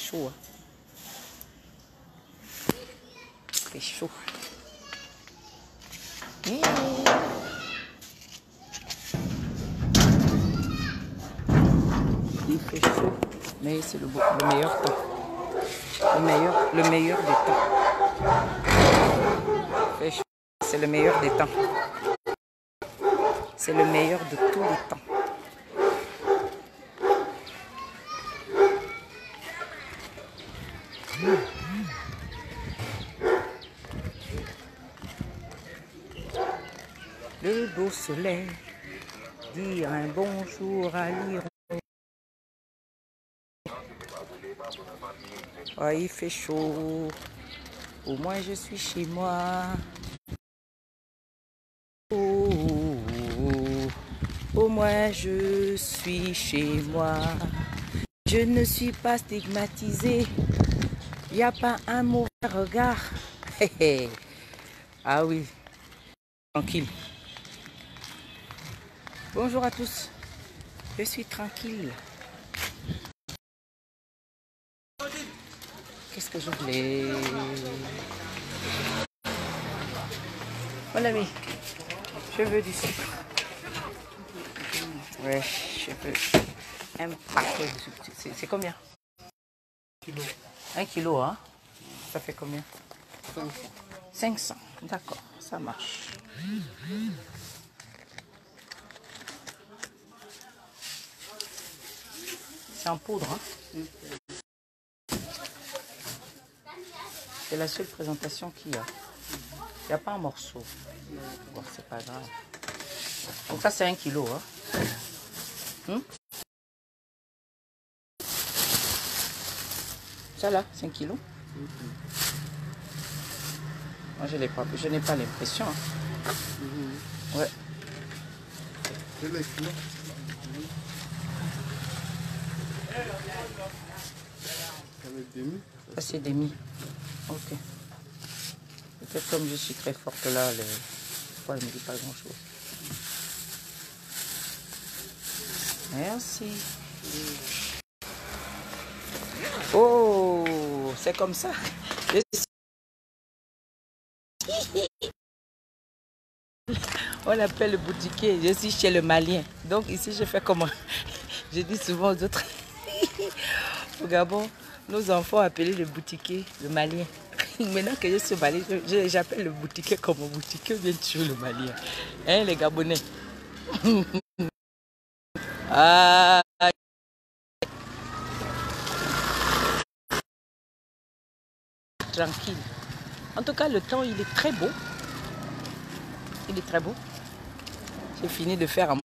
chaud. Hein. Il fait chaud. Il fait chaud. Mais c'est le meilleur temps. Le meilleur des temps. Il fait chaud. C'est le meilleur des temps. C'est le meilleur de tous les temps. Le beau soleil, dire un bonjour à l'iron. Oh, il fait chaud. Au moins je suis chez moi. Oh, au moins je suis chez moi. Je ne suis pas stigmatisée. Il n'y a pas un mauvais regard. Ah oui, tranquille. Bonjour à tous. Je suis tranquille. Qu'est-ce que je voulais? Mon ami, je veux du sucre. Ouais, je veux un paquet de sucre. C'est combien? 1 kilo, hein? Ça fait combien? 500. D'accord, ça marche. C'est en poudre, hein? C'est la seule présentation qu'il y a. Il n'y a pas un morceau. Bon, c'est pas grave. Donc ça, c'est 1 kilo, hein? Ça là, 5 kilos. Moi, je n'ai pas l'impression. Hein. Ouais. Ça, c'est demi. Ok. Peut-être comme je suis très forte là, elle ne me dit pas grand-chose. Merci. Oh, c'est comme ça. On appelle le boutiquier, je suis chez le Malien. Donc ici, je fais comment? Je dis souvent aux autres, au Gabon, nos enfants appellent le boutiquier le Malien. Maintenant que je suis Malien, j'appelle le boutiquier comme un boutiquier, bien toujours le Malien. Hein, les Gabonais? Ah, tranquille. En tout cas, le temps, il est très beau. Il est très beau. J'ai fini de faire un...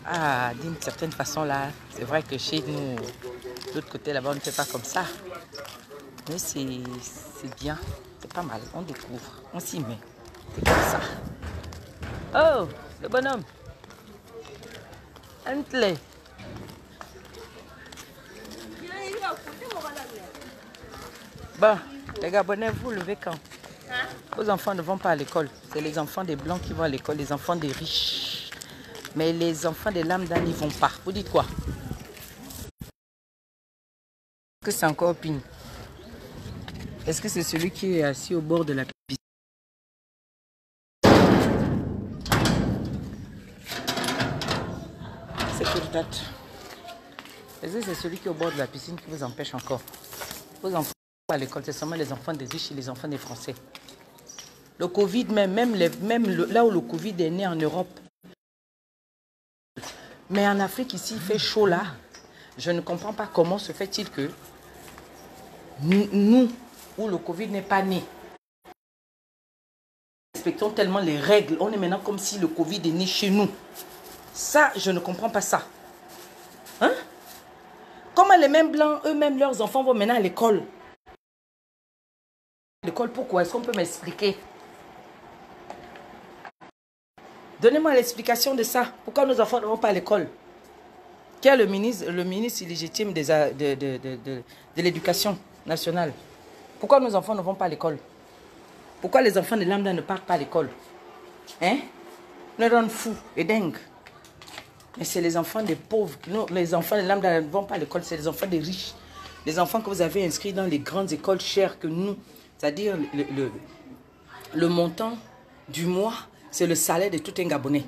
Ah, d'une certaine façon, là, c'est vrai que chez nous, de l'autre côté, là-bas, on ne fait pas comme ça. Mais c'est bien. C'est pas mal. On découvre. On s'y met. C'est comme ça. Oh, le bonhomme. Entre-les. Bon, les Gabonais, vous levez quand? Vos enfants ne vont pas à l'école. C'est les enfants des Blancs qui vont à l'école, les enfants des riches. Mais les enfants des lambda n'y vont pas. Vous dites quoi? Est-ce que c'est encore Ping? Est-ce que c'est celui qui est assis au bord de la piscine? C'est que date. Est-ce que c'est celui qui est au bord de la piscine qui vous empêche encore? Vos enfants à l'école, c'est seulement les enfants des riches et les enfants des Français. Le Covid, même là où le Covid est né en Europe. Mais en Afrique, ici, il fait chaud là. Je ne comprends pas comment se fait-il que nous, où le Covid n'est pas né, respectons tellement les règles. On est maintenant comme si le Covid est né chez nous. Ça, je ne comprends pas ça. Hein? Comment les mêmes blancs, eux-mêmes, leurs enfants vont maintenant à l'école? L'école, pourquoi? Est-ce qu'on peut m'expliquer? Donnez-moi l'explication de ça. Pourquoi nos enfants ne vont pas à l'école? Qui est le ministre illégitime de l'éducation nationale? Pourquoi nos enfants ne vont pas à l'école? Pourquoi les enfants de lambda ne partent pas à l'école? Hein? Nous rendent fous et dingues. Mais c'est les enfants des pauvres. Non, les enfants des lambda ne vont pas à l'école, c'est les enfants des riches. Les enfants que vous avez inscrits dans les grandes écoles chères que nous. C'est-à-dire le montant du mois, c'est le salaire de tout un Gabonais.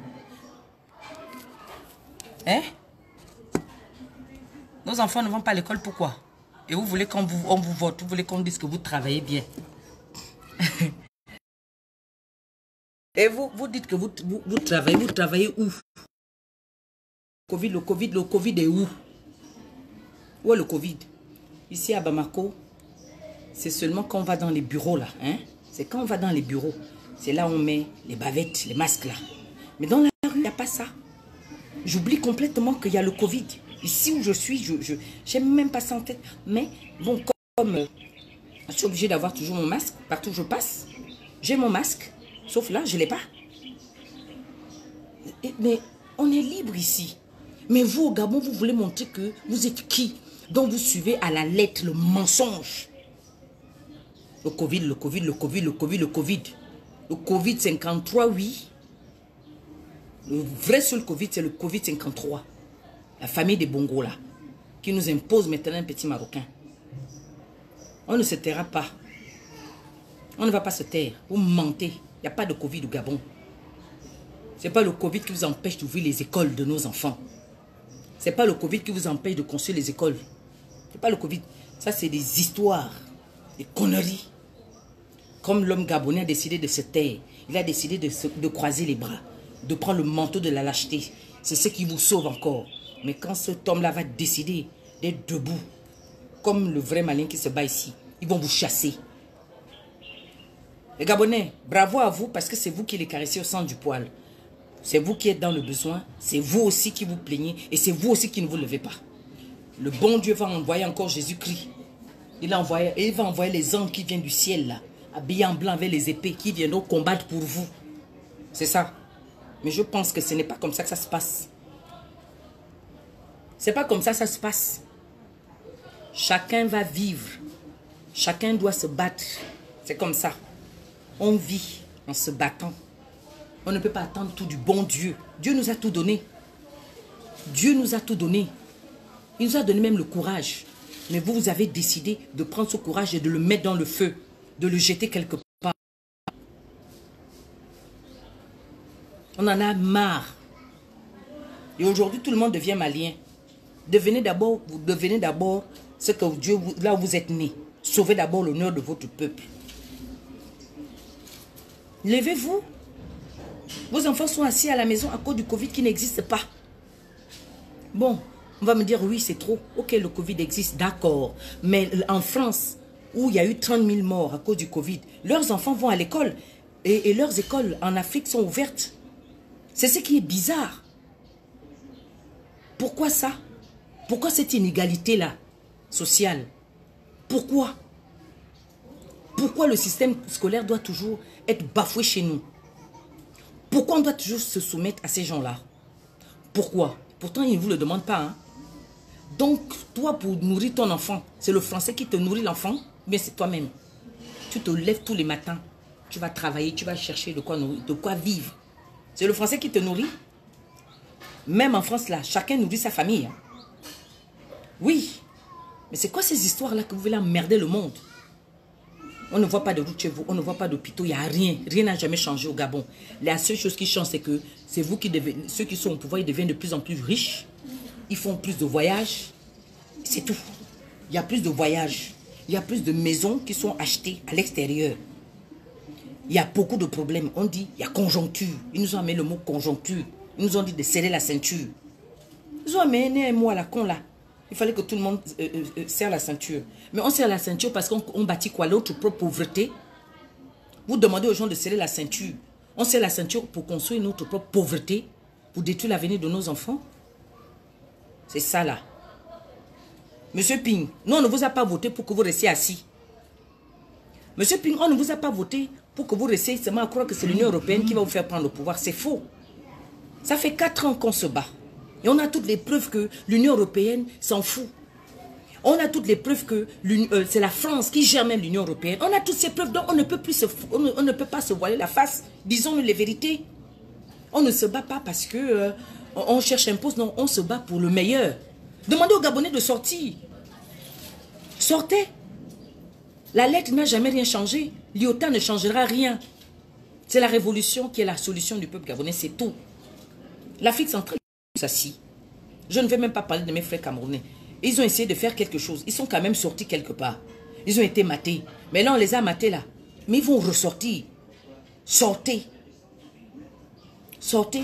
Hein? Nos enfants ne vont pas à l'école, pourquoi? Et vous voulez qu'on vous vote, vous voulez qu'on dise que vous travaillez bien. Et vous dites que vous travaillez où? Le Covid est où? Où est le Covid? Ici à Bamako, c'est seulement quand on va dans les bureaux là. Hein? C'est quand on va dans les bureaux. C'est là où on met les bavettes, les masques là. Mais dans la rue, il n'y a pas ça. J'oublie complètement qu'il y a le Covid. Ici où je suis, je n'ai même pas ça en tête. Mais bon, comme je suis obligée d'avoir toujours mon masque, partout où je passe, j'ai mon masque. Sauf là, je ne l'ai pas. Mais on est libre ici. Mais vous, au Gabon, vous voulez montrer que vous êtes qui? Donc vous suivez à la lettre le mensonge. Le Covid, le Covid, le Covid, le Covid, le Covid. Le Covid 53, oui. Le vrai seul Covid, c'est le Covid 53. La famille des Bongo, là, qui nous impose maintenant un petit Marocain. On ne se taira pas. On ne va pas se taire. Vous mentez. Il n'y a pas de Covid au Gabon. Ce n'est pas le Covid qui vous empêche d'ouvrir les écoles de nos enfants. Ce n'est pas le Covid qui vous empêche de construire les écoles. Ce n'est pas le Covid. Ça, c'est des histoires, des conneries. Comme l'homme gabonais a décidé de se taire. Il a décidé de croiser les bras, de prendre le manteau de la lâcheté. C'est ce qui vous sauve encore. Mais quand cet homme-là va décider d'être debout, comme le vrai malin qui se bat ici, ils vont vous chasser. Les Gabonais, bravo à vous parce que c'est vous qui les caressez au centre du poil. C'est vous qui êtes dans le besoin, c'est vous aussi qui vous plaignez et c'est vous aussi qui ne vous levez pas. Le bon Dieu va envoyer encore Jésus-Christ. Il va envoyer les anges qui viennent du ciel là, habillés en blanc avec les épées, qui viendront combattre pour vous. C'est ça. Mais je pense que ce n'est pas comme ça que ça se passe. C'est pas comme ça que ça se passe. Chacun va vivre. Chacun doit se battre. C'est comme ça. On vit en se battant. On ne peut pas attendre tout du bon Dieu. Dieu nous a tout donné. Dieu nous a tout donné. Il nous a donné même le courage. Mais vous, vous avez décidé de prendre ce courage et de le mettre dans le feu. De le jeter quelque part. On en a marre. Et aujourd'hui, tout le monde devient malien. Devenez d'abord ce que Dieu, là où vous êtes né. Sauvez d'abord l'honneur de votre peuple. Levez-vous. Vos enfants sont assis à la maison à cause du Covid qui n'existe pas. Bon, on va me dire oui, c'est trop. Ok, le Covid existe, d'accord. Mais en France, où il y a eu 30 000 morts à cause du Covid, leurs enfants vont à l'école. Et leurs écoles en Afrique sont ouvertes. C'est ce qui est bizarre. Pourquoi ça? Pourquoi cette inégalité-là, sociale? Pourquoi? Pourquoi le système scolaire doit toujours être bafoué chez nous? Pourquoi on doit toujours se soumettre à ces gens-là? Pourquoi? Pourtant, ils ne vous le demandent pas. Hein? Donc, toi, pour nourrir ton enfant, c'est le français qui te nourrit l'enfant? Bien, c'est toi-même. Tu te lèves tous les matins. Tu vas travailler, tu vas chercher de quoi nourrir, de quoi vivre. C'est le français qui te nourrit? Même en France, là, chacun nourrit sa famille. Hein? Oui. Mais c'est quoi ces histoires-là que vous voulez emmerder le monde? On ne voit pas de route chez vous, on ne voit pas d'hôpitaux, il n'y a rien. Rien n'a jamais changé au Gabon. La seule chose qui change, c'est que c'est vous qui devez, ceux qui sont au pouvoir, ils deviennent de plus en plus riches. Ils font plus de voyages. C'est tout. Il y a plus de voyages. Il y a plus de maisons qui sont achetées à l'extérieur. Il y a beaucoup de problèmes. On dit, il y a conjoncture. Ils nous ont amené le mot conjoncture. Ils nous ont dit de serrer la ceinture. Ils ont amené un mot à la con là. Il fallait que tout le monde serre la ceinture. Mais on serre la ceinture parce qu'on bâtit quoi? L'autre propre pauvreté. Vous demandez aux gens de serrer la ceinture. On serre la ceinture pour construire notre propre pauvreté, pour détruire l'avenir de nos enfants. C'est ça là. Monsieur Ping, nous on ne vous a pas voté pour que vous restiez assis. Monsieur Ping, on ne vous a pas voté pour que vous restiez seulement à croire que c'est l'Union européenne qui va vous faire prendre le pouvoir. C'est faux. Ça fait 4 ans qu'on se bat. Et on a toutes les preuves que l'Union européenne s'en fout. On a toutes les preuves que c'est la France qui gère même l'Union européenne. On a toutes ces preuves, donc on ne peut pas se voiler la face. Disons les vérités. On ne se bat pas parce que On cherche un poste, non, on se bat pour le meilleur. Demandez aux Gabonais de sortir. Sortez. La lettre n'a jamais rien changé. L'IOTA ne changera rien. C'est la révolution qui est la solution du peuple gabonais, c'est tout. L'Afrique centrale est assis. Je ne vais même pas parler de mes frères camerounais. Ils ont essayé de faire quelque chose. Ils sont quand même sortis quelque part. Ils ont été matés. Mais là, on les a matés là. Mais ils vont ressortir. Sortez. Sortez.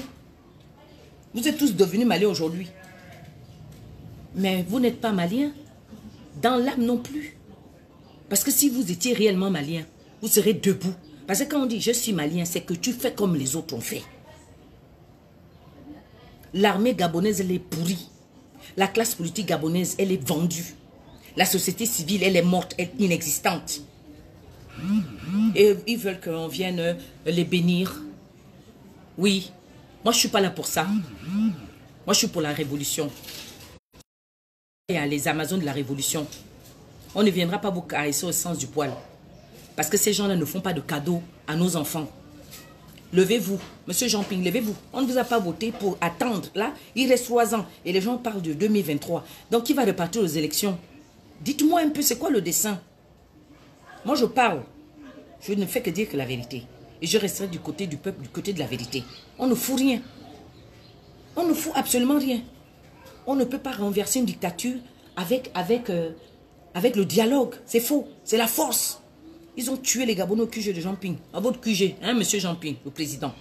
Vous êtes tous devenus maliens aujourd'hui. Mais vous n'êtes pas maliens. Dans l'âme non plus. Parce que si vous étiez réellement malien, vous serez debout. Parce que quand on dit je suis malien, c'est que tu fais comme les autres ont fait. L'armée gabonaise, elle est pourrie. La classe politique gabonaise, elle est vendue. La société civile, elle est morte, elle est inexistante. Et ils veulent qu'on vienne les bénir. Oui, moi je ne suis pas là pour ça. Moi je suis pour la révolution. Il y a les Amazones de la révolution. On ne viendra pas vous caresser au sens du poil. Parce que ces gens-là ne font pas de cadeaux à nos enfants. Levez-vous, monsieur Jean-Ping, levez-vous. On ne vous a pas voté pour attendre. Là, il reste 3 ans et les gens parlent de 2023. Donc, qui va repartir aux élections? Dites-moi un peu, c'est quoi le dessein? Moi, je parle. Je ne fais que dire que la vérité. Et je resterai du côté du peuple, du côté de la vérité. On ne fout rien. On ne fout absolument rien. On ne peut pas renverser une dictature avec le dialogue. C'est faux. C'est la force. Ils ont tué les Gabonais au QG de Jean-Ping. À votre QG, hein, monsieur Jean-Ping, le président.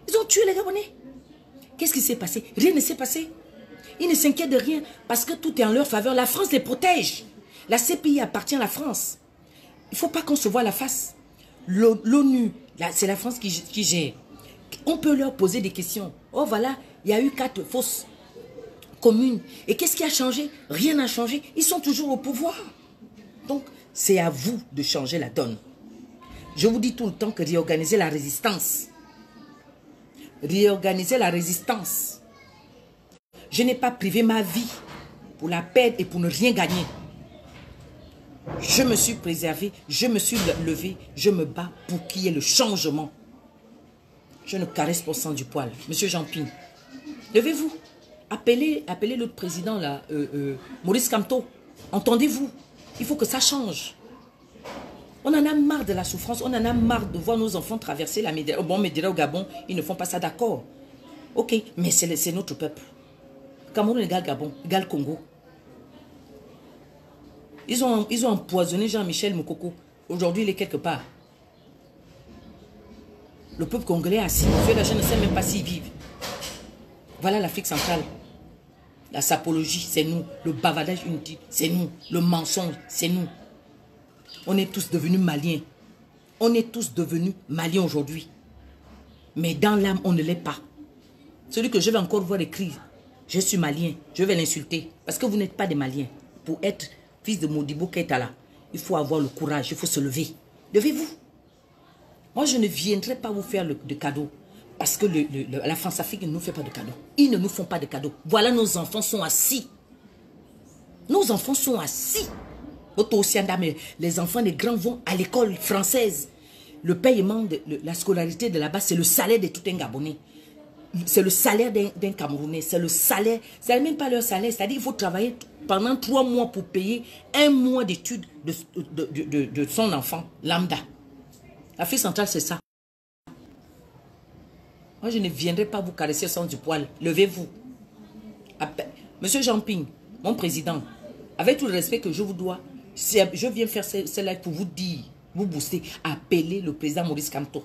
Ils ont tué les Gabonais. Qu'est-ce qui s'est passé? Rien ne s'est passé. Ils ne s'inquiètent de rien parce que tout est en leur faveur. La France les protège. La CPI appartient à la France. Il ne faut pas qu'on se voie la face. L'ONU, c'est la France qui gère. On peut leur poser des questions. Oh voilà, il y a eu 4 fausses communes. Et qu'est-ce qui a changé? Rien n'a changé. Ils sont toujours au pouvoir. Donc, c'est à vous de changer la donne. Je vous dis tout le temps que réorganiser la résistance. Réorganiser la résistance. Je n'ai pas privé ma vie pour la perdre et pour ne rien gagner. Je me suis préservé, je me suis levé, je me bats pour qu'il y ait le changement. Je ne caresse pas au sang du poil. Monsieur Jean-Ping, levez-vous. Appelez l'autre président là, Maurice Kamto. Entendez-vous? Il faut que ça change. On en a marre de la souffrance, on en a marre de voir nos enfants traverser la Méditerranée. Bon, Méditerranée au Gabon, ils ne font pas ça, d'accord. Ok, mais c'est notre peuple. Cameroun égale Gabon, égale Congo. Ils ont empoisonné Jean-Michel Moukoko. Aujourd'hui, il est quelque part. Le peuple congolais a assis. Je ne sais même pas s'ils vivent. Voilà l'Afrique centrale. La sapologie, c'est nous. Le bavardage inutile, c'est nous. Le mensonge, c'est nous. On est tous devenus maliens. On est tous devenus maliens aujourd'hui. Mais dans l'âme, on ne l'est pas. Celui que je vais encore voir écrire, je suis malien, je vais l'insulter. Parce que vous n'êtes pas des maliens. Pour être fils de Modibo Keïta, il faut avoir le courage, il faut se lever. Levez-vous. Moi, je ne viendrai pas vous faire de cadeaux. Parce que la France-Afrique ne nous fait pas de cadeaux. Ils ne nous font pas de cadeaux. Voilà, nos enfants sont assis. Nos enfants sont assis. Les enfants des grands vont à l'école française. Le paiement de la scolarité de là-bas, c'est le salaire de tout un Gabonais. C'est le salaire d'un Camerounais. C'est le salaire. C'est même pas leur salaire. C'est-à-dire qu'il faut travailler pendant 3 mois pour payer 1 mois d'études de son enfant, lambda. L'Afrique centrale, c'est ça. Moi, je ne viendrai pas vous caresser sans du poil. Levez-vous. Monsieur Jean-Ping, mon président, avec tout le respect que je vous dois, je viens faire cela pour vous dire, vous booster, appelez le président Maurice Kamto.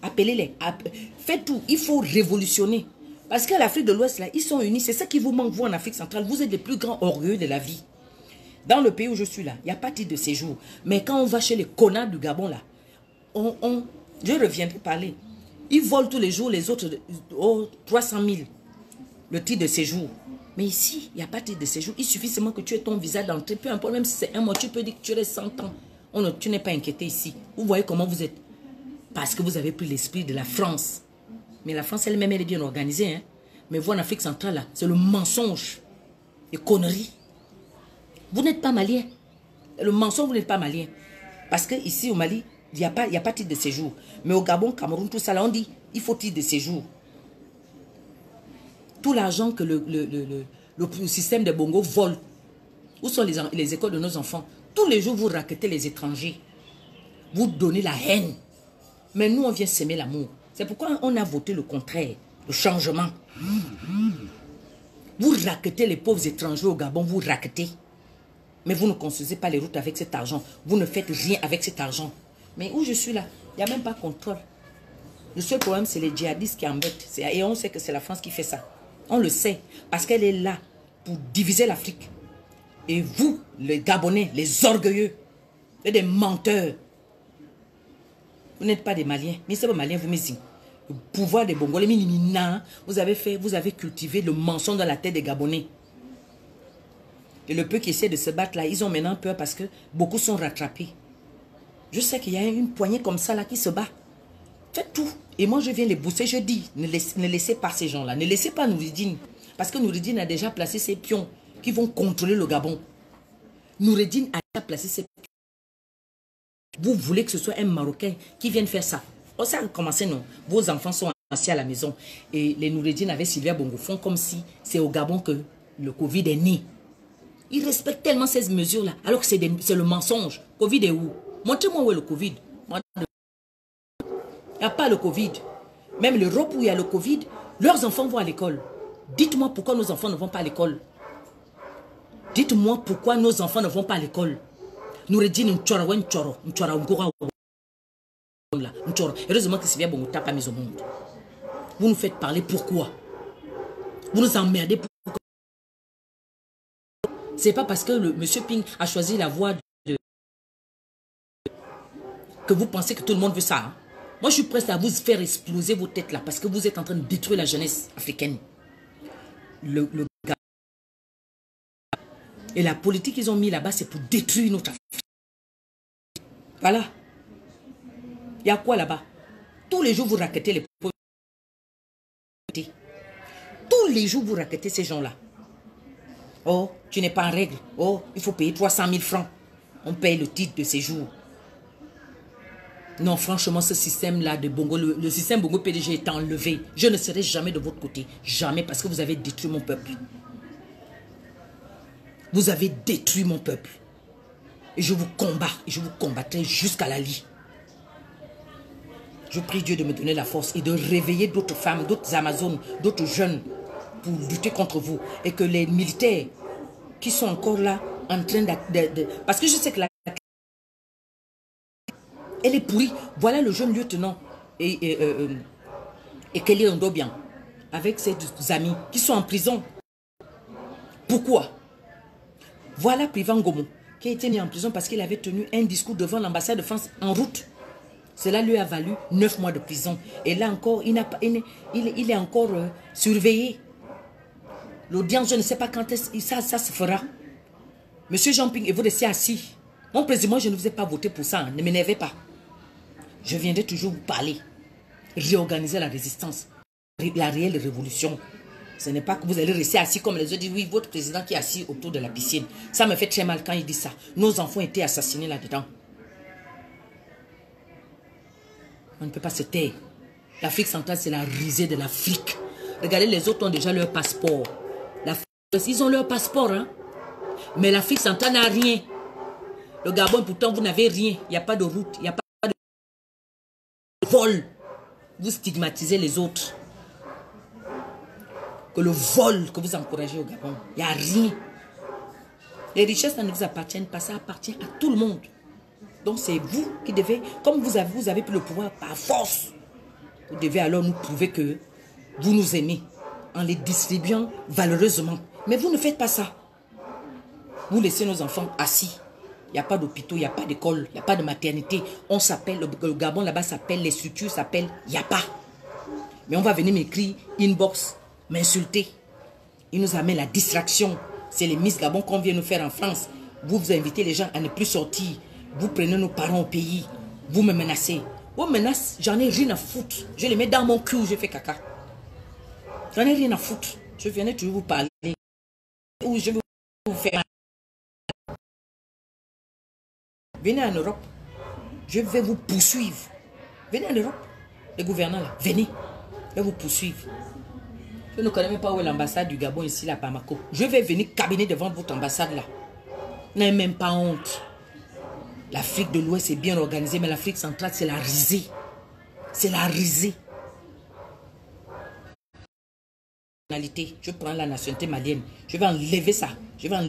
Appelez-les. Faites tout. Il faut révolutionner. Parce qu'à l'Afrique de l'Ouest, là, ils sont unis. C'est ça qui vous manque, vous, en Afrique centrale. Vous êtes les plus grands orgueilleux de la vie. Dans le pays où je suis là, il n'y a pas de titre de séjour. Mais quand on va chez les connards du Gabon, là, je reviendrai parler. Ils volent tous les jours les autres 300 000 le titre de séjour. Mais ici, il n'y a pas de titre de séjour. Il suffit seulement que tu aies ton visa d'entrée. Peu importe, même si c'est 1 mois, tu peux dire que tu restes 100 ans. Tu n'es pas inquiété ici. Vous voyez comment vous êtes. Parce que vous avez pris l'esprit de la France. Mais la France elle-même, elle est bien organisée. Hein? Mais vous, en Afrique centrale, là, c'est le mensonge. Les conneries. Vous n'êtes pas malien. Le mensonge, vous n'êtes pas malien. Parce que ici au Mali, il n'y a pas de titre de séjour. Mais au Gabon, Cameroun, tout ça, là, on dit, il faut titre de séjour. Tout l'argent que le système des bongos vole. Où sont les écoles de nos enfants? Tous les jours, vous raquettez les étrangers. Vous donnez la haine. Mais nous, on vient s'aimer l'amour. C'est pourquoi on a voté le contraire, le changement. Vous raquettez les pauvres étrangers au Gabon, vous raquettez. Mais vous ne construisez pas les routes avec cet argent. Vous ne faites rien avec cet argent. Mais où je suis là, il n'y a même pas de contrôle. Le seul problème, c'est les djihadistes qui embêtent. Et on sait que c'est la France qui fait ça. On le sait. Parce qu'elle est là pour diviser l'Afrique. Et vous, les Gabonais, les orgueilleux, vous êtes des menteurs. Vous n'êtes pas des Maliens. Mais c'est pas Maliens, vous m'expliquez. Le pouvoir des Bongolais, vous avez cultivé le mensonge dans la tête des Gabonais. Et le peu qui essaie de se battre là, ils ont maintenant peur parce que beaucoup sont rattrapés. Je sais qu'il y a une poignée comme ça là qui se bat. Faites tout. Et moi je viens les booster, je dis, ne laissez pas ces gens-là. Ne laissez pas Noureddine. Parce que Noureddine a déjà placé ses pions qui vont contrôler le Gabon. Noureddine a déjà placé ses pions. Vous voulez que ce soit un Marocain qui vienne faire ça. Oh, ça a commencé, non. Vos enfants sont assis à la maison. Et les Noureddine avec Sylvia Bongo font comme si c'est au Gabon que le Covid est né. Ils respectent tellement ces mesures-là. Alors que c'est le mensonge. Covid est où? Montrez-moi où est le Covid. Il n'y a pas le Covid. Même l'Europe où il y a le Covid, leurs enfants vont à l'école. Dites-moi pourquoi nos enfants ne vont pas à l'école. Dites-moi pourquoi nos enfants ne vont pas à l'école. Noureddine heureusement que c'est bien bon, on tape à mise au monde. Vous nous faites parler pourquoi? Vous nous emmerdez pourquoi? C'est pas parce que le monsieur Ping a choisi la voie que vous pensez que tout le monde veut ça. Hein? Moi, je suis prête à vous faire exploser vos têtes là parce que vous êtes en train de détruire la jeunesse africaine. Et la politique qu'ils ont mis là-bas, c'est pour détruire notre Afrique. Voilà. Il y a quoi là-bas? Tous les jours, vous raquettez les pauvres. Tous les jours, vous raquettez ces gens-là. Oh, tu n'es pas en règle. Oh, il faut payer 300 000 francs. On paye le titre de séjour. Non, franchement, ce système-là de Bongo, le système Bongo PDG est enlevé. Je ne serai jamais de votre côté. Jamais, parce que vous avez détruit mon peuple. Vous avez détruit mon peuple. Et je vous combats. Et je vous combattrai jusqu'à la lie. Je prie Dieu de me donner la force et de réveiller d'autres femmes, d'autres Amazones, d'autres jeunes pour lutter contre vous. Et que les militaires qui sont encore là en train de... Parce que je sais que elle est pourrie. Voilà le jeune lieutenant et Kelly Ondobian avec ses amis qui sont en prison. Pourquoi? Voilà Privan Gomo qui a été mis en prison parce qu'il avait tenu un discours devant l'ambassade de France en route. Cela lui a valu 9 mois de prison. Et là encore, il est encore surveillé. L'audience, je ne sais pas quand ça se fera. Monsieur Jean-Ping, et vous restez assis. Mon président, je ne vous ai pas voté pour ça. Hein, ne m'énervez pas. Je viendrai toujours vous parler. Réorganiser la résistance. La réelle révolution. Ce n'est pas que vous allez rester assis comme les autres disent. Oui, votre président qui est assis autour de la piscine. Ça me fait très mal quand il dit ça. Nos enfants étaient assassinés là-dedans. On ne peut pas se taire. L'Afrique centrale, c'est la risée de l'Afrique. Regardez, les autres ont déjà leur passeport. Ils ont leur passeport, hein. Mais l'Afrique centrale n'a rien. Le Gabon, pourtant, vous n'avez rien. Il n'y a pas de route, il n'y a pas de vol. Vous stigmatisez les autres. Que le vol que vous encouragez au Gabon, il n'y a rien. Les richesses, ça ne vous appartiennent pas, ça appartient à tout le monde. Donc c'est vous qui devez, comme vous avez pris le pouvoir par force, vous devez alors nous prouver que vous nous aimez en les distribuant valeureusement. Mais vous ne faites pas ça. Vous laissez nos enfants assis. Il n'y a pas d'hôpitaux, il n'y a pas d'école, il n'y a pas de maternité. On s'appelle, le Gabon là-bas s'appelle, les structures s'appellent Yapa. Mais on va venir m'écrire inbox, m'insulter. Il nous amène la distraction. C'est les Miss Gabon qu'on vient nous faire en France. Vous invitez les gens à ne plus sortir. Vous prenez nos parents au pays. Vous me menacez. Vos menaces, j'en ai rien à foutre. Je les mets dans mon cul, je fais caca. J'en ai rien à foutre. Je viendrai toujours vous parler. Ou je vais vous faire. Venez en Europe. Je vais vous poursuivre. Venez en Europe. Les gouvernants là, venez. Je vais vous poursuivre. Je ne connais même pas où est l'ambassade du Gabon ici, là, à Bamako. Je vais venir cabiner devant votre ambassade, là. N'ayez même pas honte. L'Afrique de l'Ouest est bien organisée, mais l'Afrique centrale, c'est la risée. C'est la risée. Je prends la nationalité malienne. Je vais enlever ça. Je vais enlever.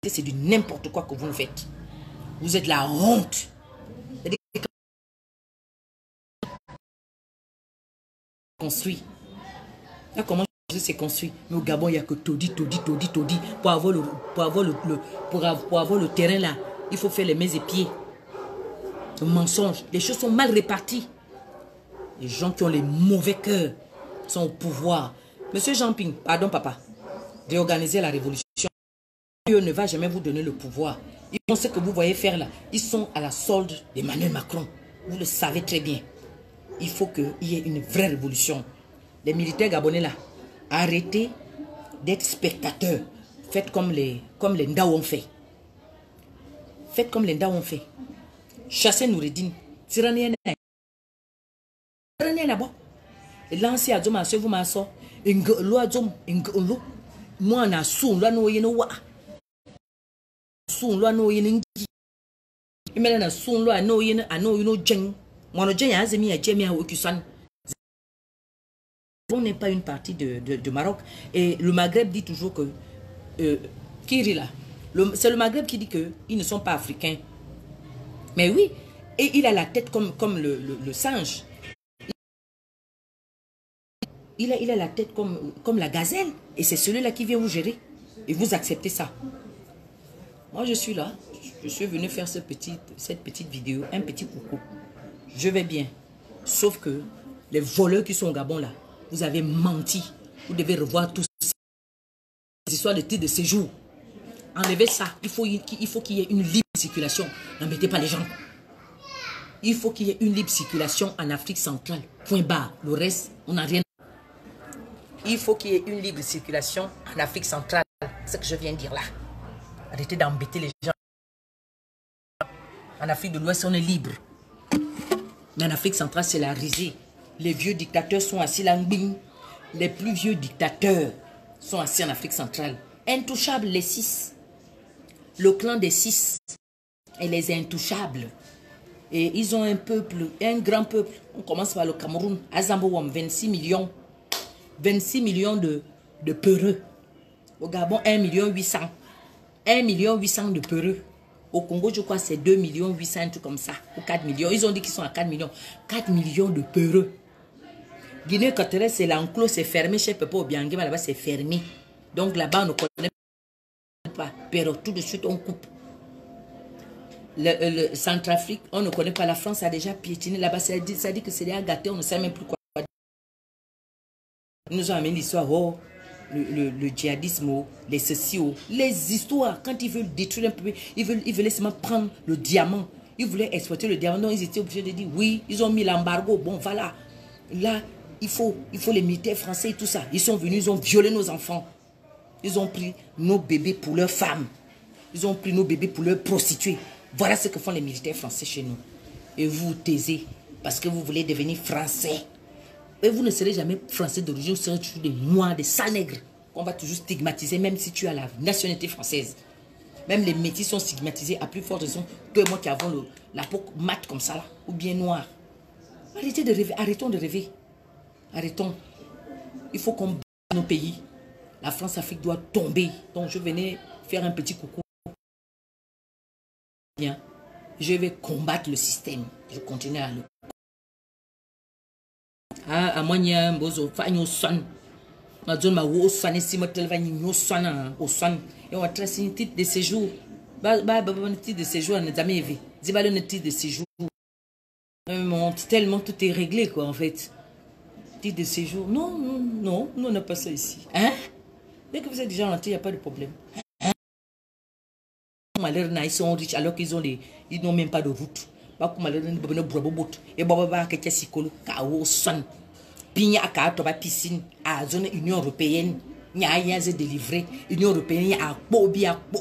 C'est du n'importe quoi que vous nous faites. Vous êtes la honte. Construit. Là, comment c'est construit? Mais au Gabon, il n'y a que Todi. Pour avoir le terrain là, il faut faire les mains et pieds. Le mensonge. Les choses sont mal réparties. Les gens qui ont les mauvais cœurs sont au pouvoir. Monsieur Jean-Ping, pardon papa, réorganiser la révolution. Dieu ne va jamais vous donner le pouvoir. Ils font ce que vous voyez faire là. Ils sont à la solde d'Emmanuel Macron. Vous le savez très bien. Il faut qu'il y ait une vraie révolution. Les militaires gabonais là, arrêtez d'être spectateurs. Faites comme les Ndao ont fait. Faites comme les Ndao ont fait. Chassez Noureddin. Tirannez là-bas. Et lancez à Djoma, vous m'assez. Moi, on a sous la noye no wa. Sous la noye n'ingi. Il m'a dit sous la noye no jeng. Moi, no jeng a zemi a jemi a okusan. On n'est pas une partie de Maroc. Et le Maghreb dit toujours que... qui rit là? C'est le Maghreb qui dit qu'ils ne sont pas africains. Mais oui, et il a la tête comme le singe. Il a la tête comme la gazelle. Et c'est celui-là qui vient vous gérer. Et vous acceptez ça. Moi, je suis là. Je suis venu faire cette petite vidéo. Un petit coucou. Je vais bien. Sauf que les voleurs qui sont au Gabon là, vous avez menti. Vous devez revoir tout ça. Les histoires de titre de séjour. Enlevez ça. Il faut qu'il y ait une libre circulation. N'embêtez pas les gens. Il faut qu'il y ait une libre circulation en Afrique centrale. Point barre. Le reste, on n'a rien. Il faut qu'il y ait une libre circulation en Afrique centrale. C'est ce que je viens de dire là. Arrêtez d'embêter les gens. En Afrique de l'Ouest, on est libre. Mais en Afrique centrale, c'est la risée. Les vieux dictateurs sont assis là. Les plus vieux dictateurs sont assis en Afrique centrale. Intouchables, les 6. Le clan des 6 et les intouchables. Et ils ont un peuple, un grand peuple. On commence par le Cameroun. Azambouam, 26 millions. 26 millions de peureux. Au Gabon, 1 800 000. 1 800 000 de peureux. Au Congo, je crois c'est 2 800 000, un truc comme ça. Ou 4 millions. Ils ont dit qu'ils sont à 4 millions. 4 millions de peureux. Guinée Équatoriale, c'est l'enclos, c'est fermé. Chez Pepe Obiangema, là-bas, c'est fermé. Donc là-bas, on ne connaît pas. Pero tout de suite, on coupe. Le Centrafrique, on ne connaît pas. La France a déjà piétiné là-bas. Ça dit que c'est déjà gâté. On ne sait même plus quoi. Ils nous ont amené l'histoire. Oh, le djihadisme, oh, les ceci, oh. Les histoires. Quand ils veulent détruire un peu, ils veulent seulement prendre le diamant. Ils voulaient exploiter le diamant. Donc, ils étaient obligés de dire oui, ils ont mis l'embargo. Bon, voilà. Là, il faut les militaires français et tout ça. Ils sont venus, ils ont violé nos enfants. Ils ont pris nos bébés pour leurs femmes. Ils ont pris nos bébés pour leurs prostituées. Voilà ce que font les militaires français chez nous. Et vous vous taisez parce que vous voulez devenir français. Et vous ne serez jamais français d'origine, vous serez toujours des noirs, des sales nègres. On va toujours stigmatiser, même si tu as la nationalité française. Même les métis sont stigmatisés à plus forte raison que moi qui avons la peau mate comme ça là, ou bien noire. Arrêtez de rêver, arrêtons de rêver. Arrêtons. Il faut qu'on bâtit nos pays. La France-Afrique doit tomber. Donc je venais faire un petit coucou. Bien. Je vais combattre le système. Je continue à le. À moi, il y a un beau son. Ma zone ma wo son si ma téléphone yo son au son et on va tracer un titre de séjour. Un titre de séjour on n'a jamais vu. Dis pas le titre de séjour. Tellement tout est réglé quoi en fait. Titre de séjour. Non, on n'a pas ça ici. Hein? Dès que vous êtes déjà rentré, il n'y a pas de problème. Hein? Ils sont riches alors qu'ils n'ont même pas de route. Et Baba qui est psychologue, son. Pigna à toba piscine à zone Union européenne. N'y a rien de délivré. Union européenne a bobi à bo.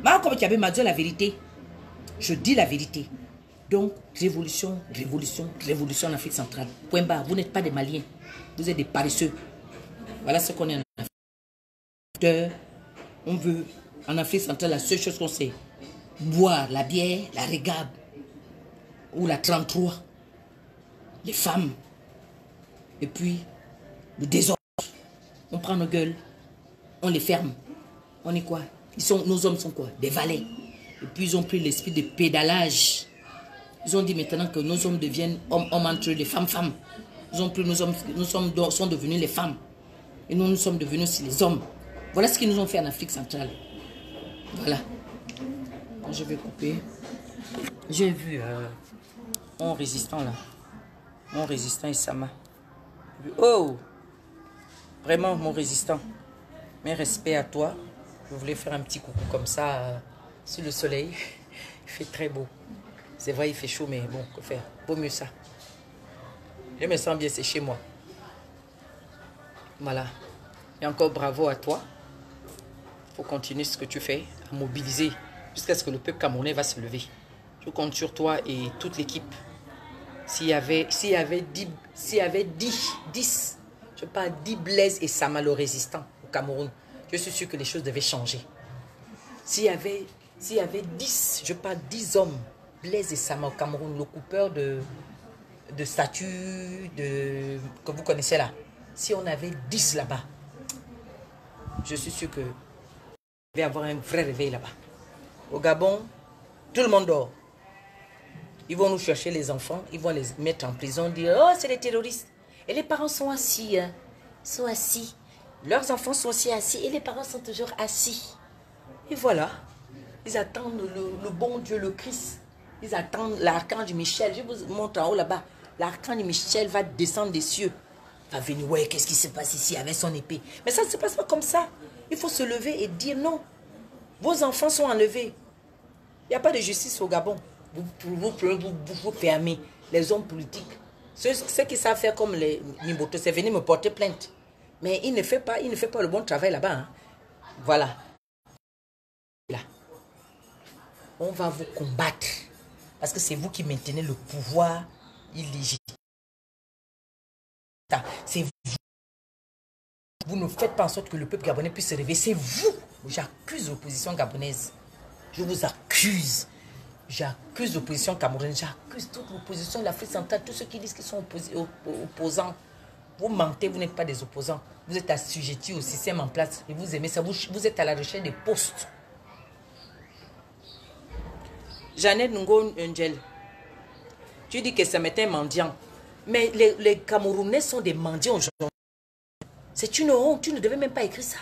Mais comme tu avais m'a dit la vérité, je dis la vérité. Donc, révolution en Afrique centrale. Point barre, vous n'êtes pas des Maliens. Vous êtes des paresseux. Voilà ce qu'on est en Afrique. On veut, en Afrique centrale, la seule chose qu'on sait, boire la bière, la régabe, ou la 33, les femmes, et puis le désordre. On prend nos gueules, on les ferme. On est quoi? Nos hommes sont quoi? Des valets. Et puis ils ont pris l'esprit de pédalage. Ils ont dit maintenant que nos hommes deviennent hommes entre eux, les femmes, femmes. Ils ont pris nos hommes, sont devenus les femmes. Et nous sommes devenus aussi les hommes. Voilà ce qu'ils nous ont fait en Afrique centrale. Voilà. Je vais couper. J'ai vu mon résistant là. Mon résistant Isama. Oh! Vraiment mon résistant. Mes respects à toi. Je voulais faire un petit coucou comme ça sous le soleil. Il fait très beau. C'est vrai, il fait chaud, mais bon, que faire? Vaut mieux ça. Je me sens bien, c'est chez moi. Voilà. Et encore bravo à toi. Il faut continuer ce que tu fais, à mobiliser jusqu'à ce que le peuple camerounais va se lever. Je compte sur toi et toute l'équipe. S'il y avait 10, je parle 10 Blaise et Samalo résistants au Cameroun, je suis sûr que les choses devaient changer. S'il y avait 10, je parle 10 hommes, Blaise et Sama au Cameroun, le coupeur de statues que vous connaissez là, si on avait 10 là-bas, je suis sûr que il va y avoir un vrai réveil là-bas. Au Gabon, tout le monde dort. Ils vont nous chercher les enfants, ils vont les mettre en prison, dire « Oh, c'est les terroristes ». Et les parents sont assis, hein, sont assis. Leurs enfants sont aussi assis et les parents sont toujours assis. Et voilà, ils attendent le bon Dieu, le Christ. Ils attendent l'archange Michel. Je vous montre en haut là-bas. L'archange Michel va descendre des cieux. Va venir, ouais, qu'est-ce qui se passe ici avec son épée? Mais ça ne se passe pas comme ça. Il faut se lever et dire non. Vos enfants sont enlevés. Il n'y a pas de justice au Gabon. Vous fermez les hommes politiques. Ceux qui savent faire comme les Nimboto, c'est venir me porter plainte. Mais il ne fait pas le bon travail là-bas. Hein. Voilà. Là. On va vous combattre. Parce que c'est vous qui maintenez le pouvoir illégitime. C'est vous. Vous ne faites pas en sorte que le peuple gabonais puisse se réveiller. C'est vous. J'accuse l'opposition gabonaise. Je vous accuse. J'accuse l'opposition camerounaise. J'accuse toute l'opposition de l'Afrique centrale. Tous ceux qui disent qu'ils sont opposants. Vous mentez, vous n'êtes pas des opposants. Vous êtes assujettis au système en place. Et vous aimez ça. Vous êtes à la recherche des postes. Jeannette Ngo Angel. Tu dis que ça m'était un mendiant. Mais les Camerounais sont des mendiants aujourd'hui. C'est une honte. Tu ne devais même pas écrire ça.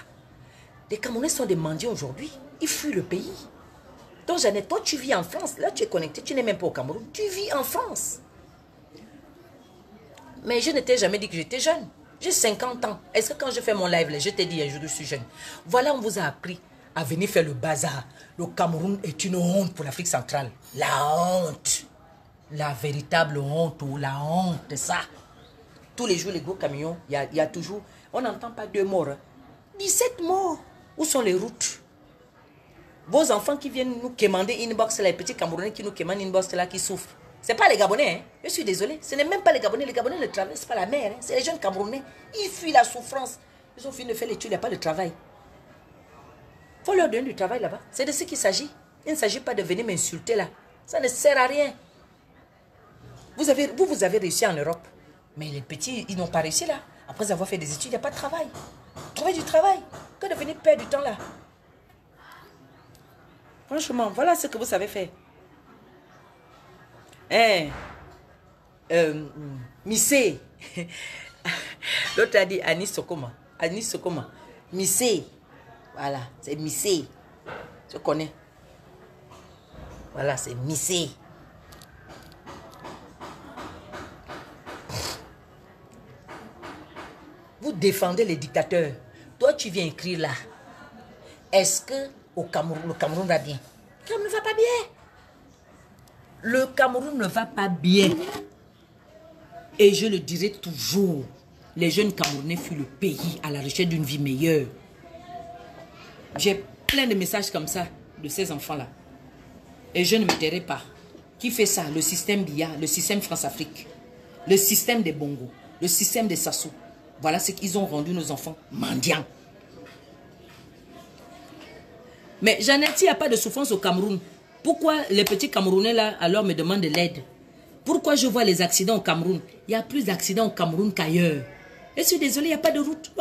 Les Camerounais sont des mendiants aujourd'hui. Ils fuient le pays. Donc, Jeannette, toi, tu vis en France. Là, tu es connecté. Tu n'es même pas au Cameroun. Tu vis en France. Mais je ne t'ai jamais dit que j'étais jeune. J'ai 50 ans. Est-ce que quand je fais mon live, je t'ai dit un jour que je suis jeune? Voilà, on vous a appris à venir faire le bazar. Le Cameroun est une honte pour l'Afrique centrale. La honte. La véritable honte ou la honte, c'est ça. Tous les jours, les gros camions, il y a toujours... On n'entend pas 2 morts. Hein. 17 morts. Où sont les routes? Vos enfants qui viennent nous commander inbox, les petits Camerounais qui nous commandent inbox là, qui souffrent. Ce n'est pas les Gabonais. Hein. Je suis désolé. Ce n'est même pas les Gabonais. Les Gabonais ne traversent pas la mer. Hein. C'est les jeunes Camerounais. Ils fuient la souffrance. Ils ont fini de faire l'étude. Il n'y a pas de travail. Il faut leur donner du travail là-bas. C'est de ce qu'il s'agit. Il ne s'agit pas de venir m'insulter là. Ça ne sert à rien. Vous avez réussi en Europe. Mais les petits, ils n'ont pas réussi là. Après avoir fait des études, il n'y a pas de travail. Trouvez du travail. Que de venir perdre du temps là. Franchement, voilà ce que vous savez faire. Hein? Missé. L'autre a dit Anis Sokoma. Anis Sokoma. Missé. Voilà, c'est Missé. Je connais. Voilà, c'est Missé. Vous défendez les dictateurs. Toi, tu viens écrire là. Est-ce que au Cameroun, le Cameroun va bien? Le Cameroun ne va pas bien. Le Cameroun ne va pas bien. Et je le dirai toujours. Les jeunes Camerounais fuient le pays à la recherche d'une vie meilleure. J'ai plein de messages comme ça de ces enfants-là. Et je ne me tairai pas. Qui fait ça? Le système BIA, le système France-Afrique, le système des Bongo, le système des Sassou. Voilà ce qu'ils ont rendu nos enfants mendiants. Mais Jeannette, il n'y a pas de souffrance au Cameroun. Pourquoi les petits Camerounais là alors me demandent de l'aide? Pourquoi je vois les accidents au Cameroun? Il y a plus d'accidents au Cameroun qu'ailleurs. Je suis désolé, il n'y a pas de route.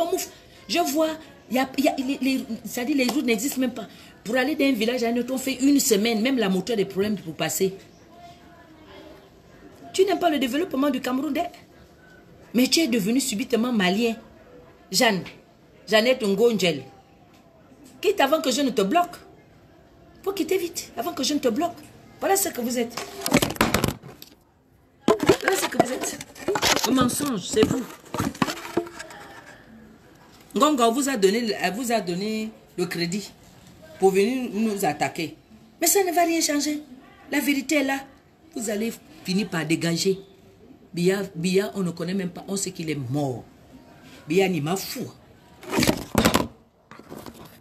Je vois, c'est-à-dire les routes n'existent même pas. Pour aller d'un village à un autre, on fait une semaine. Même la moto a des problèmes pour passer. Tu n'aimes pas le développement du Cameroun, mais tu es devenu subitement malien. Jeannette Ngonjel. Quitte avant que je ne te bloque. Faut quitter vite, avant que je ne te bloque. Voilà ce que vous êtes. Voilà ce que vous êtes. Le mensonge, c'est vous. Ngonga vous a donné le crédit pour venir nous attaquer. Mais ça ne va rien changer. La vérité est là. Vous allez finir par dégager. Biya, on ne connaît même pas. On sait qu'il est mort. Biya ni ma fou.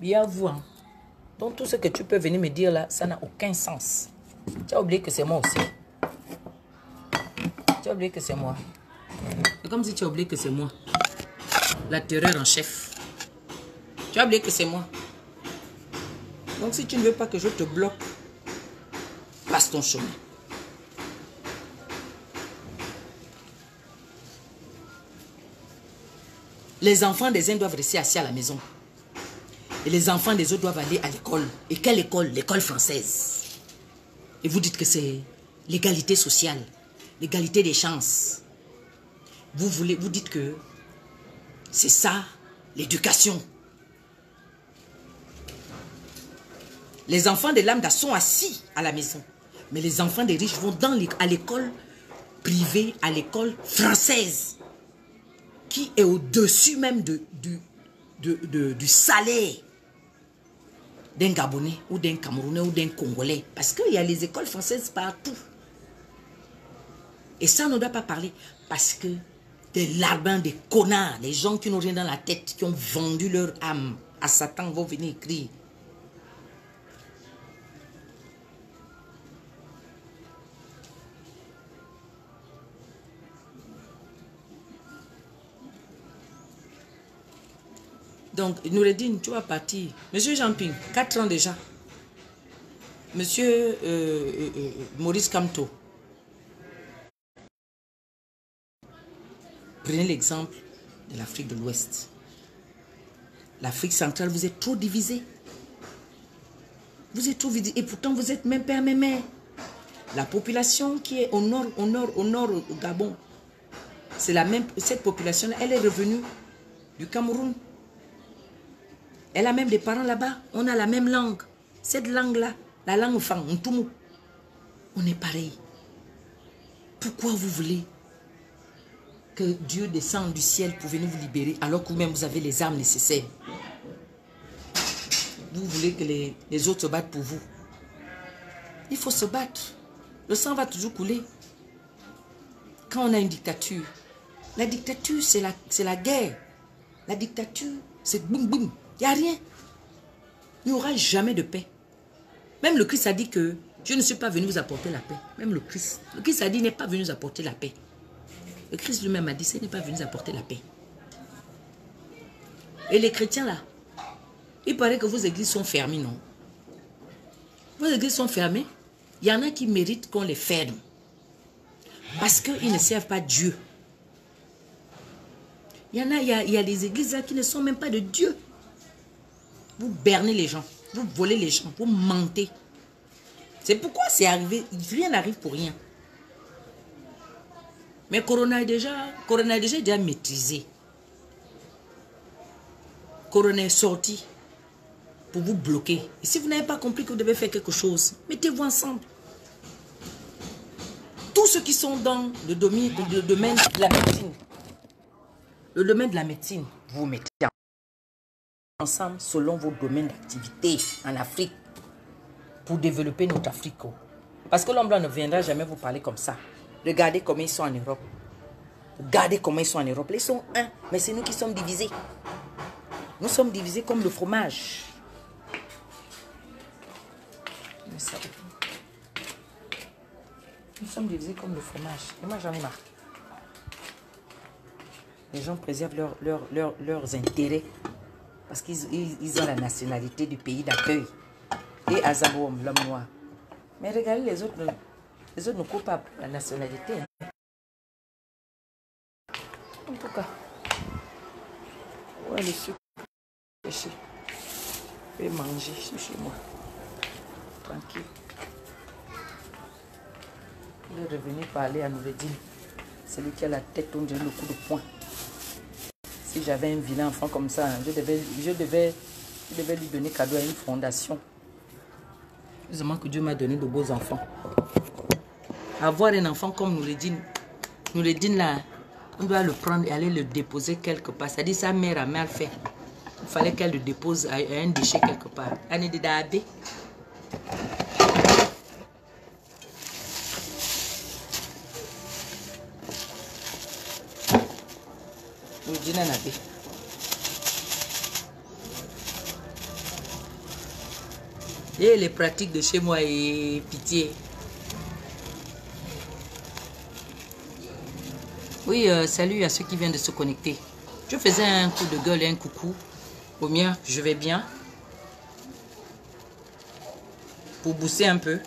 Biya vous. Hein. Donc tout ce que tu peux venir me dire là, ça n'a aucun sens. Tu as oublié que c'est moi aussi. Tu as oublié que c'est moi. C'est comme si tu as oublié que c'est moi. La terreur en chef. Tu as oublié que c'est moi. Donc si tu ne veux pas que je te bloque, passe ton chemin. Les enfants des uns doivent rester assis à la maison. Et les enfants des autres doivent aller à l'école. Et quelle école? L'école française. Et vous dites que c'est l'égalité sociale, l'égalité des chances. Vous dites que c'est ça, l'éducation. Les enfants des lambda sont assis à la maison. Mais les enfants des riches vont à l'école privée, à l'école française, qui est au-dessus même du salaire d'un Gabonais ou d'un Camerounais ou d'un Congolais. Parce qu'il y a les écoles françaises partout. Et ça, on ne doit pas parler. Parce que des larbins, des connards, les gens qui n'ont rien dans la tête, qui ont vendu leur âme à Satan, vont venir écrire. Donc, Noureddine, tu vas partir. Monsieur Jean-Ping, 4 ans déjà. Monsieur Maurice Kamto. Prenez l'exemple de l'Afrique de l'Ouest. L'Afrique centrale, vous êtes trop divisés. Vous êtes trop divisés. Et pourtant, vous êtes même père, même mère. La population qui est au nord, au Gabon, c'est la même, cette population-là, elle est revenue du Cameroun. Elle a même des parents là-bas. On a la même langue. Cette langue-là, la langue Fang, Ntoumou, on est pareil. Pourquoi vous voulez que Dieu descende du ciel pour venir vous libérer alors que vous-même vous avez les armes nécessaires? Vous voulez que les autres se battent pour vous. Il faut se battre. Le sang va toujours couler. Quand on a une dictature, la dictature c'est la guerre. La dictature c'est boum boum. Il n'y a rien. Il n'y aura jamais de paix. Même le Christ a dit que je ne suis pas venu vous apporter la paix. Même le Christ. Le Christ a dit n'est pas venu vous apporter la paix. Le Christ lui-même a dit ce n'est pas venu vous apporter la paix. Et les chrétiens là, il paraît que vos églises sont fermées, non? Vos églises sont fermées. Il y en a qui méritent qu'on les ferme. Parce qu'ils ne servent pas Dieu. Il y a des églises là qui ne sont même pas de Dieu. Vous bernez les gens, vous volez les gens, vous mentez. C'est pourquoi c'est arrivé, rien n'arrive pour rien. Mais Corona est déjà maîtrisé. Corona est sorti pour vous bloquer. Et si vous n'avez pas compris que vous devez faire quelque chose, mettez-vous ensemble. Tous ceux qui sont dans le domaine de la médecine, vous vous mettez ensemble selon vos domaines d'activité en Afrique pour développer notre Afrique. Parce que l'homme blanc ne viendra jamais vous parler comme ça. Regardez comment ils sont en Europe. Regardez comment ils sont en Europe. Ils sont un, mais c'est nous qui sommes divisés. Nous sommes divisés comme le fromage. Nous sommes divisés comme le fromage. Et moi j'en ai marre. Les gens préservent leurs intérêts parce qu'ils ont la nationalité du pays d'accueil. Et Azaboum, l'homme noir. Mais regardez, les autres ne courent pas la nationalité. Hein. En tout cas, ouais, le sucre, je vais manger chez moi. Tranquille. Il est revenu parler à Noureddin. C'est lui qui a la tête tournée, le coup de poing. Si j'avais un vilain enfant comme ça, je devais lui donner cadeau à une fondation. Heureusement que Dieu m'a donné de beaux enfants. Avoir un enfant comme Noureddin là, on doit le prendre et aller le déposer quelque part. C'est-à-dire sa mère a mal fait. Il fallait qu'elle le dépose à un déchet quelque part. Anne de Dabe. Noureddin Nabe. Et les pratiques de chez moi et pitié. Oui, salut à ceux qui viennent de se connecter. Je faisais un coup de gueule et un coucou. Au mien, je vais bien. Pour booster un peu.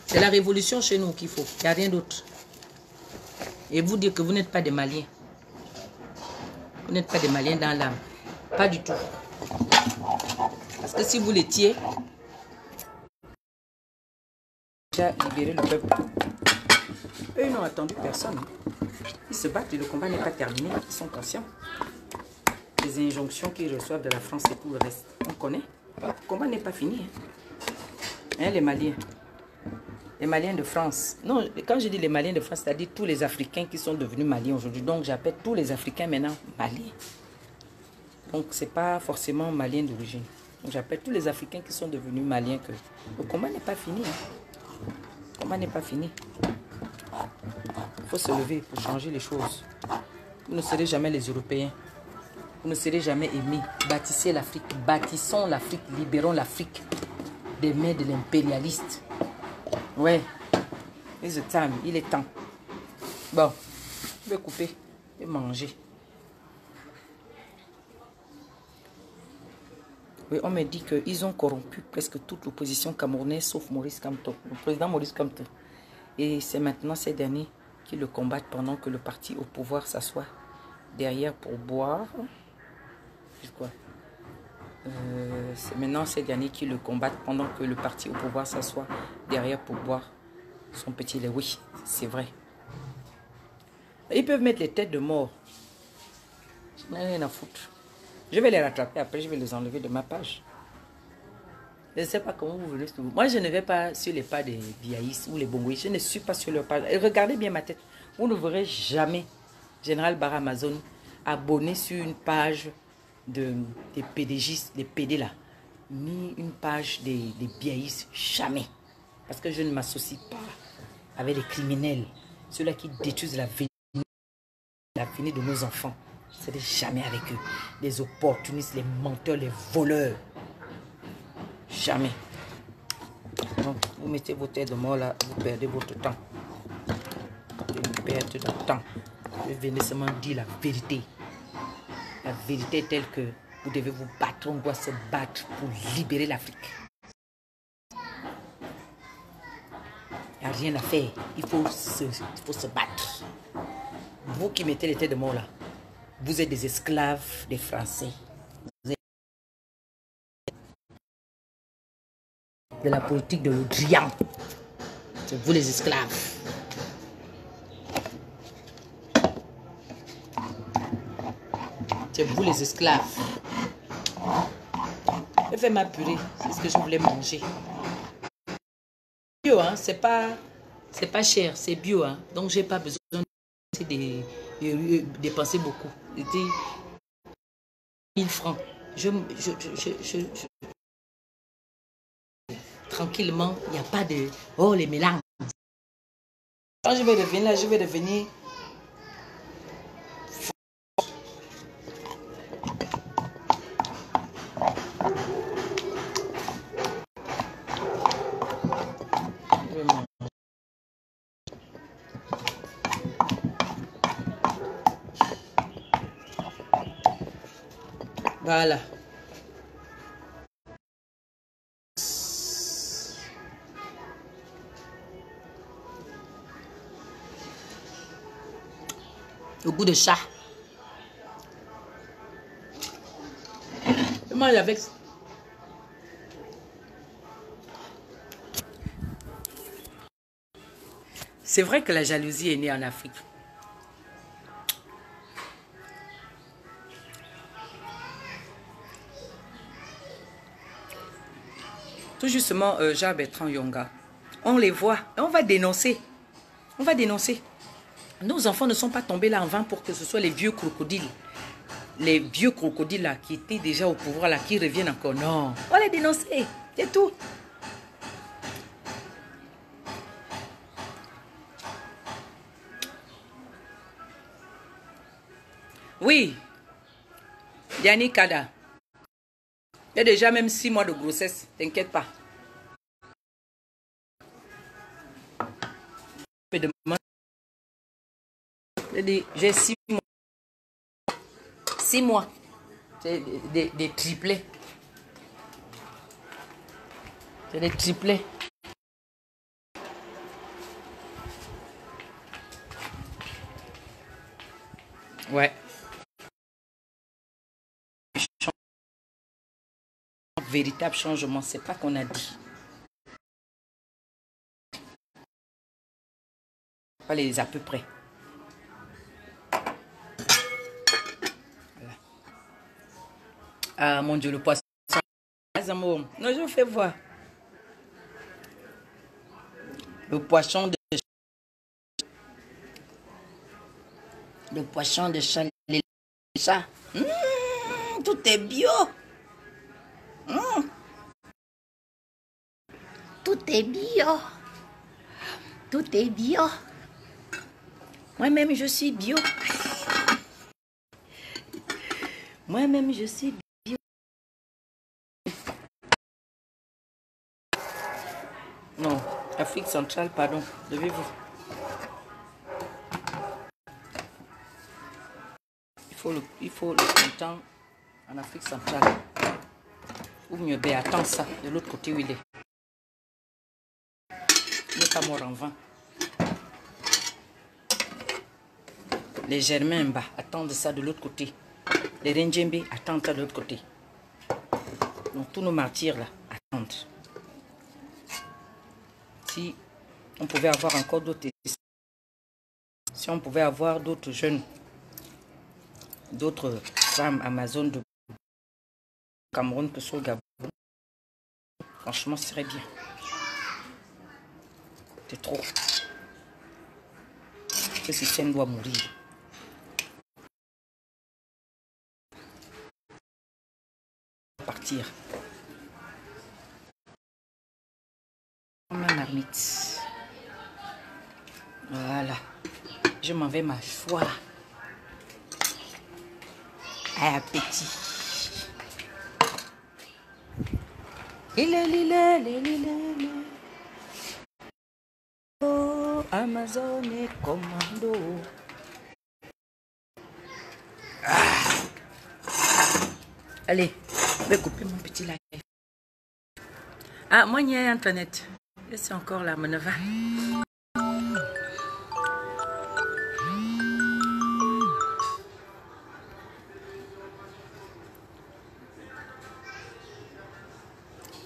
C'est la révolution chez nous qu'il faut. Il n'y a rien d'autre. Et vous dire que vous n'êtes pas des Maliens. Vous n'êtes pas des Maliens dans l'âme. Pas du tout. Parce que si vous l'étiez, déjà libéré le peuple. Eux, ils n'ont attendu personne. Ils se battent et le combat n'est pas terminé. Ils sont conscients. Les injonctions qu'ils reçoivent de la France et tout le reste. On connaît. Le combat n'est pas fini. Hein, les Maliens. Les Maliens de France. Non, quand je dis les Maliens de France, c'est-à-dire tous les Africains qui sont devenus Maliens aujourd'hui. Donc, j'appelle tous les Africains maintenant Maliens. Donc, ce n'est pas forcément Maliens d'origine. J'appelle tous les Africains qui sont devenus Maliens que le combat n'est pas fini. Hein. Le combat n'est pas fini. Il faut se lever pour changer les choses. Vous ne serez jamais les Européens. Vous ne serez jamais aimés. Bâtissez l'Afrique. Bâtissons l'Afrique. Libérons l'Afrique des mains de l'impérialiste. Ouais. Il est temps. Bon. Je vais couper et manger. Oui, on me dit qu'ils ont corrompu presque toute l'opposition camerounaise sauf Maurice Kamto, le président Maurice Kamto. Et c'est maintenant ces derniers qui le combattent pendant que le parti au pouvoir s'assoit derrière pour boire. C'est maintenant ces derniers qui le combattent pendant que le parti au pouvoir s'assoit derrière pour boire son petit lait. Oui, c'est vrai. Ils peuvent mettre les têtes de mort. Je n'ai rien à foutre. Je vais les rattraper, après je vais les enlever de ma page. Je ne sais pas comment vous venez sur vous. Moi, je ne vais pas sur les pas des Biaïs ou les Bongoïs. Je ne suis pas sur leur page. Et regardez bien ma tête. Vous ne verrez jamais Général Barra Amazon abonné sur une page des PDG, des PD là. Ni une page des Biaïs. Jamais. Parce que je ne m'associe pas avec les criminels. Ceux-là qui détruisent l'avenir de nos enfants. Je ne serai jamais avec eux. Les opportunistes, les menteurs, les voleurs. Jamais. Donc, vous mettez vos têtes de mort là, vous perdez votre temps. Vous perdez de temps. Vous venez seulement dire la vérité. La vérité est telle que vous devez vous battre. On doit se battre pour libérer l'Afrique. Il n'y a rien à faire. Il faut se battre. Vous qui mettez les têtes de mort là, vous êtes des esclaves des Français. De la politique de l'Odrian. C'est vous les esclaves. C'est vous les esclaves. Je vais m'apurer. C'est ce que je voulais manger. Bio, hein, c'est pas cher, c'est bio, hein. Donc j'ai pas besoin de dépenser beaucoup. C'était 1000 francs. Tranquillement, il n'y a pas de... Oh, les mélanges. Quand je vais revenir là, je vais devenir... Voilà. Le goût de chat. Je mange avec. C'est vrai que la jalousie est née en Afrique. Tout justement, Jean-Bertrand Yonga. On les voit et on va dénoncer. On va dénoncer. Nos enfants ne sont pas tombés là en vain pour que ce soit les vieux crocodiles. Les vieux crocodiles là qui étaient déjà au pouvoir là, qui reviennent encore. Non, on va les dénoncer. C'est tout. Oui. Yannick Kada. Il y a déjà même 6 mois de grossesse. T'inquiète pas. J'ai 6 mois. 6 mois. C'est des triplés. C'est des triplés. Ouais. Véritable changement, c'est pas qu'on a dit. Pas les à peu près. Voilà. Ah mon Dieu, le poisson. Non, je vous fais voir. Le poisson de chat. Ça. Tout est bio. Tout est bio. Tout est bio. Moi-même, je suis bio. Moi-même, je suis bio. Non, Afrique centrale, pardon. Devez-vous. Il faut le printemps en Afrique centrale. Ou mieux, ben attends ça, de l'autre côté où il est. Il n'est pas mort en vain. Les germains bas attendent ça de l'autre côté. Les Renjembe attendent ça de l'autre côté. Donc tous nos martyrs là attendent. Si on pouvait avoir encore d'autres, si on pouvait avoir d'autres jeunes, d'autres femmes amazones de Cameroun que sur le Gabon, franchement ce serait bien. C'est trop. Ce système doit mourir. Partir. Ma marmite. Voilà. Je m'en vais m'asseoir. Appétit. Oh, Amazon et commando. Allez, je vais couper mon petit live. Ah, moi, il y a Internet. C'est encore là, mon va.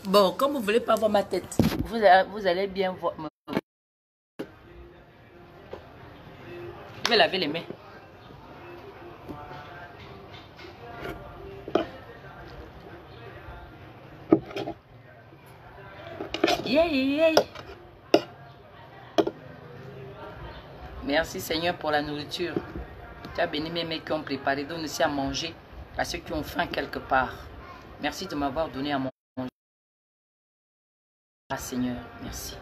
Bon, comme vous ne voulez pas voir ma tête, vous allez bien voir. Je vais laver les mains. Yeah. Merci Seigneur pour la nourriture. Tu as béni mes mecs qui ont préparé, donne aussi à manger à ceux qui ont faim quelque part. Merci de m'avoir donné à manger. Ah Seigneur, merci.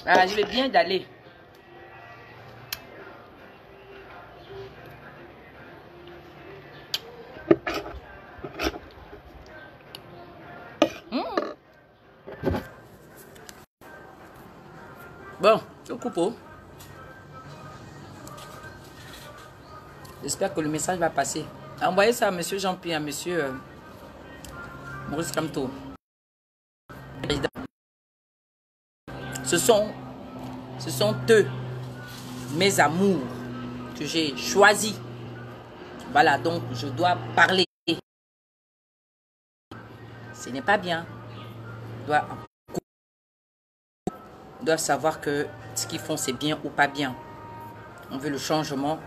Ah, je vais bien d'aller. Je coupe. Oh. J'espère que le message va passer. Envoyez ça à M. Jean-Pierre, à M. Maurice Kamto. Ce sont eux, mes amours, que j'ai choisis. Voilà, donc je dois parler. Ce n'est pas bien. On doit savoir que ce qu'ils font, c'est bien ou pas bien. On veut le changement